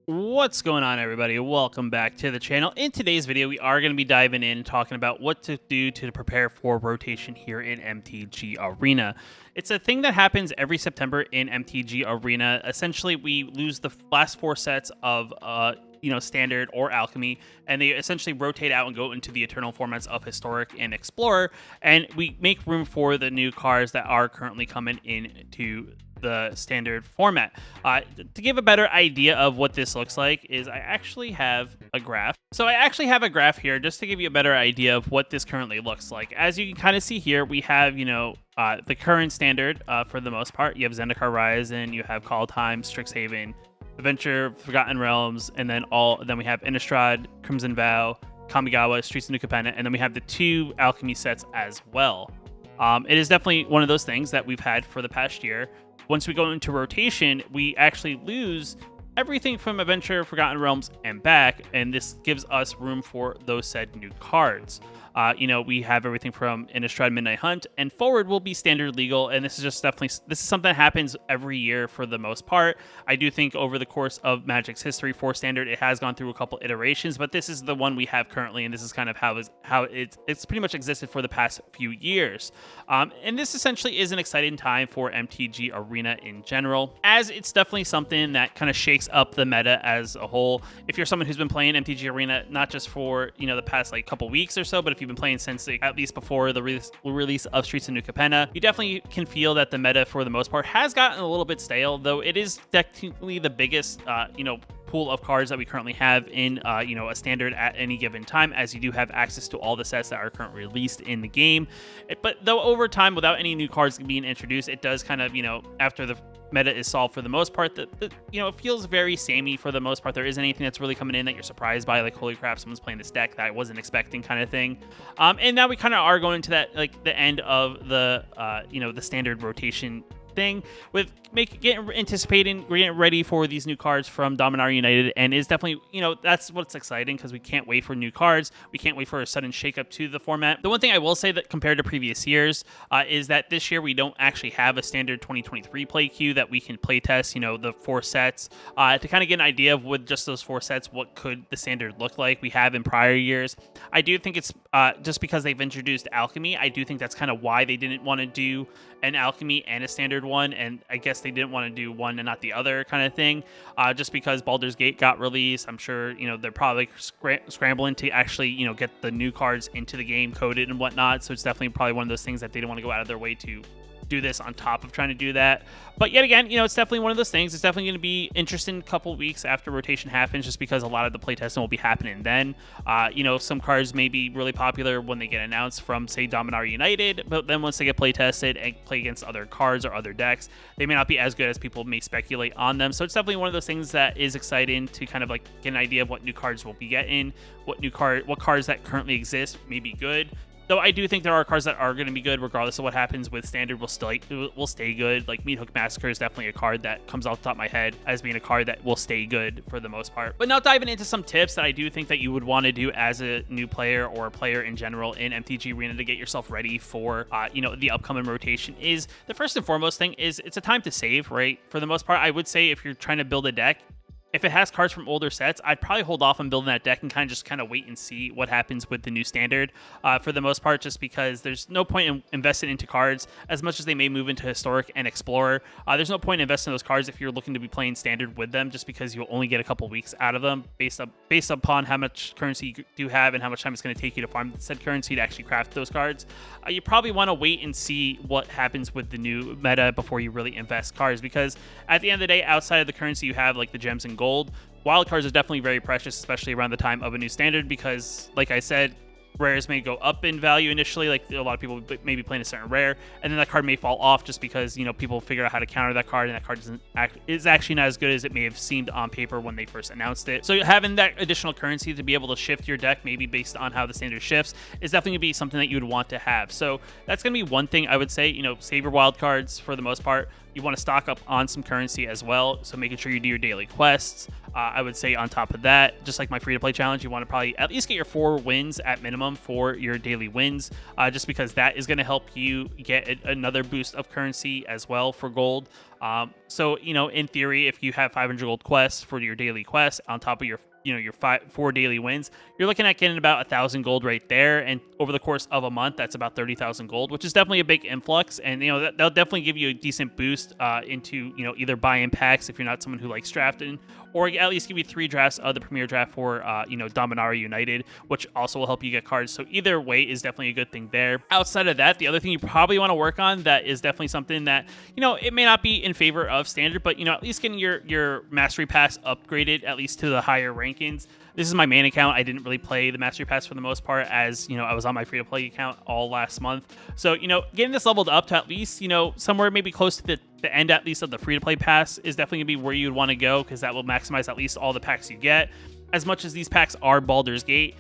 What's going on, everybody? Welcome back to the channel. In today's video, we are going to be diving in and talking about what to do to prepare for rotation here in MTG Arena. It's a thing that happens every September in MTG Arena. Essentially, we lose the last four sets of standard or alchemy, and they essentially rotate out and go into the eternal formats of historic and explorer, and we make room for the new cards that are currently coming into the standard format. To give a better idea of what this looks like is I actually have a graph. So I actually have a graph here just to give you a better idea of what this currently looks like. As you can kind of see here, we have, the current standard for the most part. You have Zendikar Horizon, you have Call Time, Strixhaven, Adventure, Forgotten Realms, and then we have Innistrad, Crimson Vow, Kamigawa, Streets of New Capenna, and then we have the two alchemy sets as well. It is definitely one of those things that we've had for the past year. Once we go into rotation, we actually lose everything from Adventure, Forgotten Realms, and back, and this gives us room for those said new cards. We have everything from Innistrad Midnight Hunt, and forward will be standard legal, and this is something that happens every year for the most part. I do think over the course of Magic's history for standard, it has gone through a couple iterations, but this is the one we have currently, and this is kind of how it's pretty much existed for the past few years. And this essentially is an exciting time for MTG Arena in general, as it's definitely something that kind of shakes up the meta as a whole. If you're someone who's been playing MTG Arena not just for the past couple weeks or so, but if you've been playing since at least before the release of Streets of New Capenna, you definitely can feel that the meta for the most part has gotten a little bit stale, though it is technically the biggest pool of cards that we currently have in a standard at any given time, as you do have access to all the sets that are currently released in the game. But though over time, without any new cards being introduced, it does kind of after the meta is solved for the most part, that it feels very samey for the most part. There isn't anything that's really coming in that you're surprised by, like, holy crap, someone's playing this deck that I wasn't expecting, kind of thing. And now we kind of are going to that, the end of the the standard rotation thing, with getting ready for these new cards from Dominaria United, and is definitely that's what's exciting, because we can't wait for new cards. We can't wait for a sudden shakeup to the format. The one thing I will say that compared to previous years is that this year we don't actually have a standard 2023 play queue that we can play test the four sets to kind of get an idea of, with just those four sets, what could the standard look like. We have in prior years. I do think it's just because they've introduced alchemy, I do think that's kind of why they didn't want to do an alchemy and a standard one, and I guess they didn't want to do one and not the other, kind of thing, just because Baldur's Gate got released. I'm sure they're probably scrambling to actually get the new cards into the game coded and whatnot, so it's definitely probably one of those things that they don't want to go out of their way to do this on top of trying to do that. But yet again, it's definitely one of those things. It's definitely going to be interesting a couple weeks after rotation happens, just because a lot of the playtesting will be happening then. Some cards may be really popular when they get announced from, say, Dominaria United, but then once they get playtested and play against other cards or other decks, they may not be as good as people may speculate on them. So it's definitely one of those things that is exciting to kind of get an idea of what new cards we'll be getting, what cards that currently exist may be good. Though I do think there are cards that are going to be good regardless of what happens with standard. Will stay good. Like Meat Hook Massacre is definitely a card that comes off the top of my head as being a card that will stay good for the most part. But now diving into some tips that I do think that you would want to do as a new player or a player in general in MTG Arena to get yourself ready for the upcoming rotation, is the first and foremost thing is it's a time to save, right? For the most part, I would say if you're trying to build a deck, if it has cards from older sets, I'd probably hold off on building that deck and kind of wait and see what happens with the new standard for the most part, just because there's no point in investing into cards as much as they may move into Historic and Explorer. There's no point in investing in those cards if you're looking to be playing standard with them, just because you'll only get a couple weeks out of them based upon how much currency you do have and how much time it's going to take you to farm said currency to actually craft those cards. You probably want to wait and see what happens with the new meta before you really invest cards, because at the end of the day, outside of the currency you have, like the gems and gold, wild cards are definitely very precious, especially around the time of a new standard, because like I said, rares may go up in value initially, like a lot of people may be playing a certain rare, and then that card may fall off just because people figure out how to counter that card, and that card is actually not as good as it may have seemed on paper when they first announced it. So having that additional currency to be able to shift your deck, maybe based on how the standard shifts, is definitely going to be something that you would want to have. So that's going to be one thing I would say. Save your wild cards for the most part. You want to stock up on some currency as well, so making sure you do your daily quests. I would say on top of that, just like my free-to-play challenge, you want to probably at least get your 4 wins at minimum for your daily wins, just because that is going to help you get another boost of currency as well for gold. So, in theory, if you have 500 gold quests for your daily quest on top of your your 4 daily wins, you're looking at getting about 1,000 gold right there. And over the course of a month, that's about 30,000 gold, which is definitely a big influx. And that'll definitely give you a decent boost into either buy-in packs if you're not someone who likes drafting, or at least give you 3 drafts of the premier draft for Dominaria United, which also will help you get cards. So either way is definitely a good thing there. Outside of that, the other thing you probably want to work on that is definitely something that it may not be in favor of standard, but at least getting your mastery pass upgraded at least to the higher rankings. This is my main account. I didn't really play the mastery pass for the most part, as I was on my free-to-play account all last month. So getting this leveled up to at least somewhere maybe close to the end at least of the free-to-play pass is definitely gonna be where you'd want to go, because that will maximize at least all the packs you get. As much as these packs are Baldur's Gate,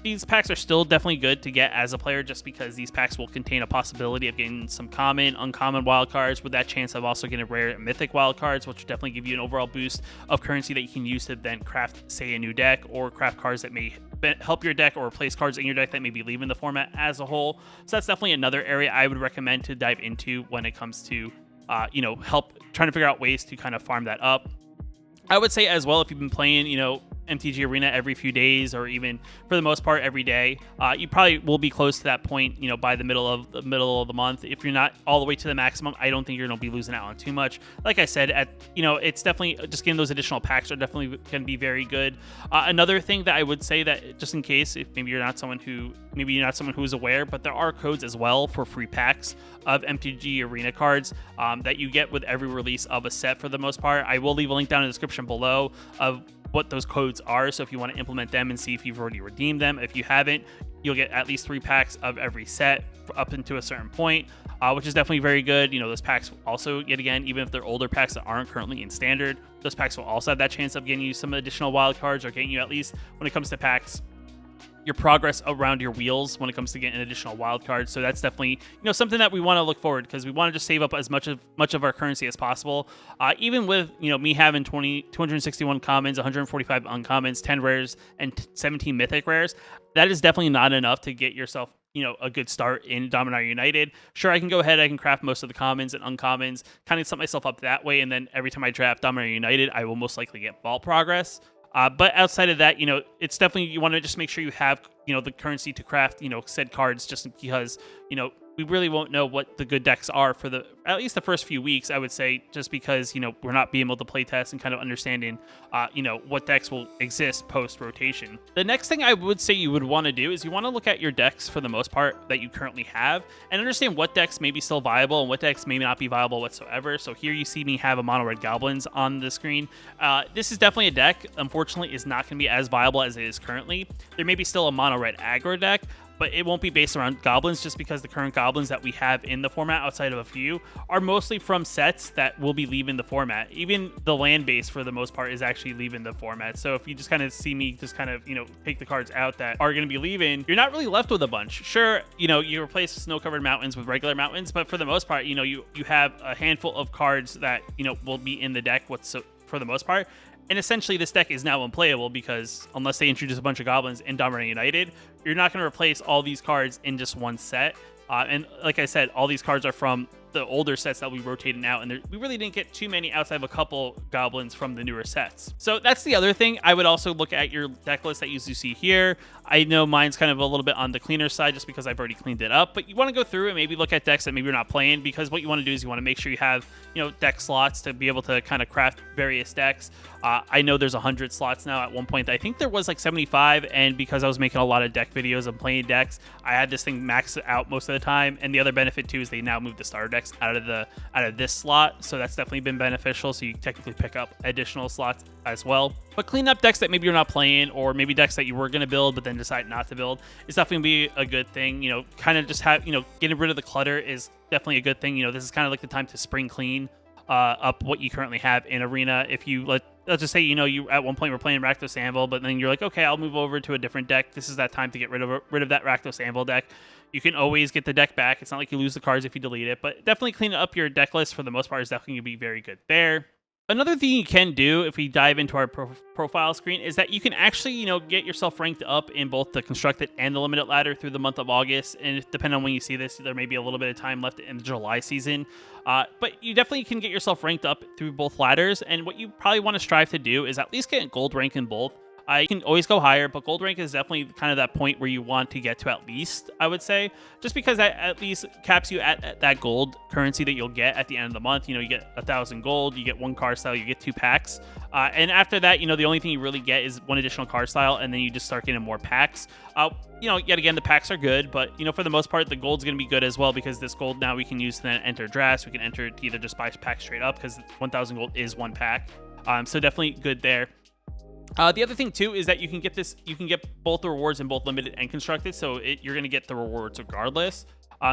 these packs are still definitely good to get as a player, just because these packs will contain a possibility of getting some common, uncommon wildcards, with that chance of also getting rare and mythic wildcards, which will definitely give you an overall boost of currency that you can use to then craft, say, a new deck, or craft cards that may help your deck, or replace cards in your deck that may be leaving the format as a whole. So that's definitely another area I would recommend to dive into when it comes to, help trying to figure out ways to kind of farm that up. I would say as well, if you've been playing, MTG Arena every few days, or even for the most part every day, you probably will be close to that point, by the middle of the month. If you're not all the way to the maximum, I don't think you're going to be losing out on too much. Like I said, it's definitely just getting those additional packs are definitely going to be very good. Another thing that I would say, that just in case, if maybe you're not someone who's aware, but there are codes as well for free packs of MTG Arena cards that you get with every release of a set for the most part. I will leave a link down in the description below of what those codes are, so if you want to implement them and see if you've already redeemed them. If you haven't, you'll get at least 3 packs of every set up into a certain point, which is definitely very good. Those packs also, yet again, even if they're older packs that aren't currently in standard, those packs will also have that chance of getting you some additional wild cards, or getting you, at least when it comes to packs, your progress around your wheels when it comes to getting additional wild cards. So that's definitely something that we want to look forward, because we want to just save up as much of our currency as possible. Even with me having 261 commons, 145 uncommons, 10 rares, and 17 mythic rares, that is definitely not enough to get yourself a good start in Dominaria United. Sure, I can go ahead, I can craft most of the commons and uncommons, kind of set myself up that way, and then every time I draft Dominaria United, I will most likely get vault progress. But outside of that, it's definitely, you want to just make sure you have, the currency to craft, said cards, just because, we really won't know what the good decks are for at least the first few weeks, I would say, just because, we're not being able to play test and kind of understanding, what decks will exist post rotation. The next thing I would say you would want to do is you want to look at your decks for the most part that you currently have, and understand what decks may be still viable and what decks may not be viable whatsoever. So here you see me have a mono red goblins on the screen. This is definitely a deck, unfortunately, is not going to be as viable as it is currently. There may be still a mono red aggro deck, but it won't be based around goblins, just because the current goblins that we have in the format, outside of a few, are mostly from sets that will be leaving the format. Even the land base, for the most part, is actually leaving the format. So if you just kind of see me just kind of, take the cards out that are going to be leaving, you're not really left with a bunch. Sure, you replace snow-covered mountains with regular mountains, but for the most part, you have a handful of cards that, will be in the deck for the most part. And essentially, this deck is now unplayable, because unless they introduce a bunch of goblins in Dominaria United, you're not going to replace all these cards in just one set. And like I said, all these cards are from the older sets that we rotated out, and we really didn't get too many outside of a couple goblins from the newer sets. So that's the other thing. I would also look at your deck list that you see here. I know mine's kind of a little bit on the cleaner side, just because I've already cleaned it up, but you want to go through and maybe look at decks that maybe you're not playing, because what you want to do is you want to make sure you have, deck slots to be able to kind of craft various decks. I know there's 100 slots now. At one point, I think there was like 75, and because I was making a lot of deck videos and playing decks, I had this thing maxed out most of the time. And the other benefit too is they now moved the starter decks out of this slot, so that's definitely been beneficial. So you technically pick up additional slots as well. But clean up decks that maybe you're not playing, or maybe decks that you were going to build but then decide not to build, is definitely be a good thing. Kind of just have, getting rid of the clutter is definitely a good thing. This is kind of like the time to spring clean up what you currently have in Arena. If you let's just say, you at one point were playing Rakdos Anvil, but then you're like, okay, I'll move over to a different deck. This is that time to get rid of that Rakdos Anvil deck. You can always get the deck back. It's not like you lose the cards if you delete it, but definitely cleaning up your deck list for the most part is definitely going to be very good there. Another thing you can do if we dive into our profile screen is that you can actually, get yourself ranked up in both the constructed and the limited ladder through the month of August. And depending on when you see this, there may be a little bit of time left in the July season. But you definitely can get yourself ranked up through both ladders. And what you probably want to strive to do is at least get gold rank in both. You can always go higher, but gold rank is definitely kind of that point where you want to get to at least, I would say, just because that at least caps you at that gold currency that you'll get at the end of the month. You get 1,000 gold, you get 1 card style, you get 2 packs. And after that, the only thing you really get is 1 additional card style, and then you just start getting more packs. Yet again, the packs are good, but, for the most part, the gold's going to be good as well, because this gold now we can use to then enter drafts. We can enter it to either just buy packs straight up, because 1,000 gold is 1 pack. So definitely good there. The other thing too is that you can get both the rewards in both limited and constructed, so you're going to get the rewards regardless.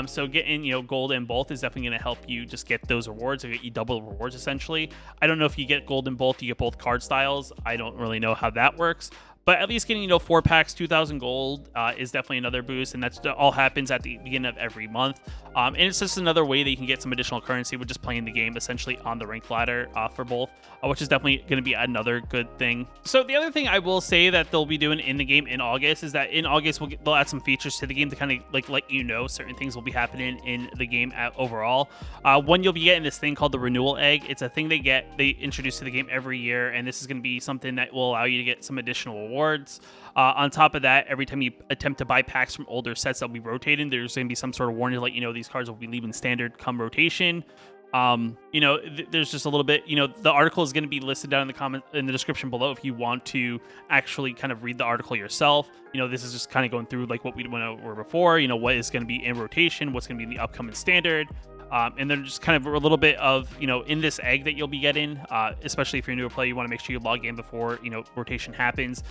So getting gold in both is definitely going to help you just get those rewards, or get you double rewards essentially. I don't know if you get gold in both, you get both card styles. I don't really know how that works. But at least getting 4 packs, 2,000 gold is definitely another boost, and that's all happens at the beginning of every month. And it's just another way that you can get some additional currency with just playing the game essentially on the rank ladder for both, which is definitely going to be another good thing. So the other thing I will say that they'll be doing in the game in August is that in August they'll add some features to the game to kind of let certain things will be happening in the game overall. One, you'll be getting this thing called the Renewal Egg. It's a thing they introduce to the game every year, and this is going to be something that will allow you to get some additional rewards. On top of that, every time you attempt to buy packs from older sets that'll be rotating, there's going to be some sort of warning to let you know these cards will be leaving standard come rotation. There's just a little bit, the article is going to be listed down in the description below if you want to actually kind of read the article yourself. This is just kind of going through like what we went over before, what is going to be in rotation, what's going to be in the upcoming standard. And then just kind of a little bit of, in this egg that you'll be getting, especially if you're a newer player, you want to make sure you log in before, rotation happens.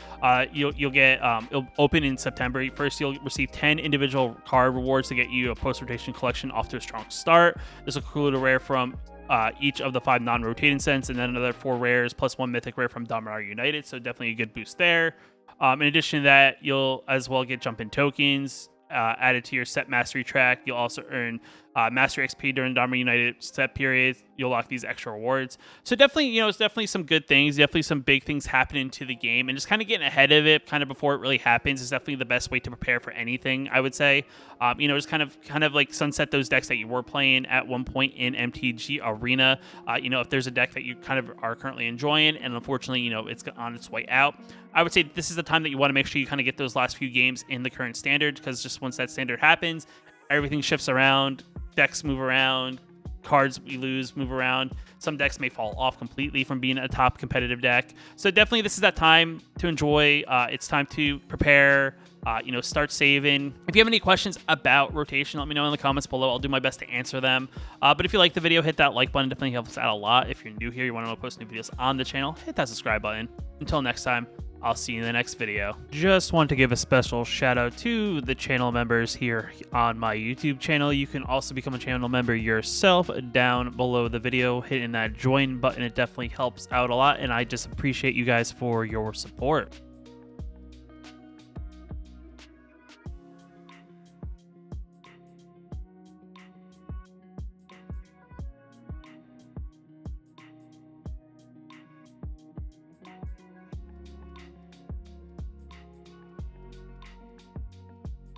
You'll get, it'll open in September. First, you'll receive 10 individual card rewards to get you a post-rotation collection off to a strong start. This will include a rare from each of the 5 non-rotating sets, and then another 4 rares plus 1 mythic rare from Dominar United. So definitely a good boost there. In addition to that, you'll as well get jump-in tokens added to your set mastery track. You'll also earn mastery XP during Dominar United set periods. You'll lock these extra rewards. So definitely, it's definitely some good things, definitely some big things happening to the game, and just kind of getting ahead of it kind of before it really happens is definitely the best way to prepare for anything, I would say. Just kind of like sunset those decks that you were playing at one point in MTG Arena. If there's a deck that you kind of are currently enjoying and unfortunately, it's on its way out, I would say this is the time that you want to make sure you kind of get those last few games in the current standard, because just once that standard happens, everything shifts around, decks move around, cards we lose move around. Some decks may fall off completely from being a top competitive deck. So definitely this is that time to enjoy. It's time to prepare, start saving. If you have any questions about rotation, let me know in the comments below. I'll do my best to answer them. But if you like the video, hit that like button. Definitely helps out a lot. If you're new here, you want to post new videos on the channel, hit that subscribe button. Until next time, I'll see you in the next video. Just want to give a special shout out to the channel members here on my YouTube channel. You can also become a channel member yourself down below the video, hitting that join button. It definitely helps out a lot, and I just appreciate you guys for your support.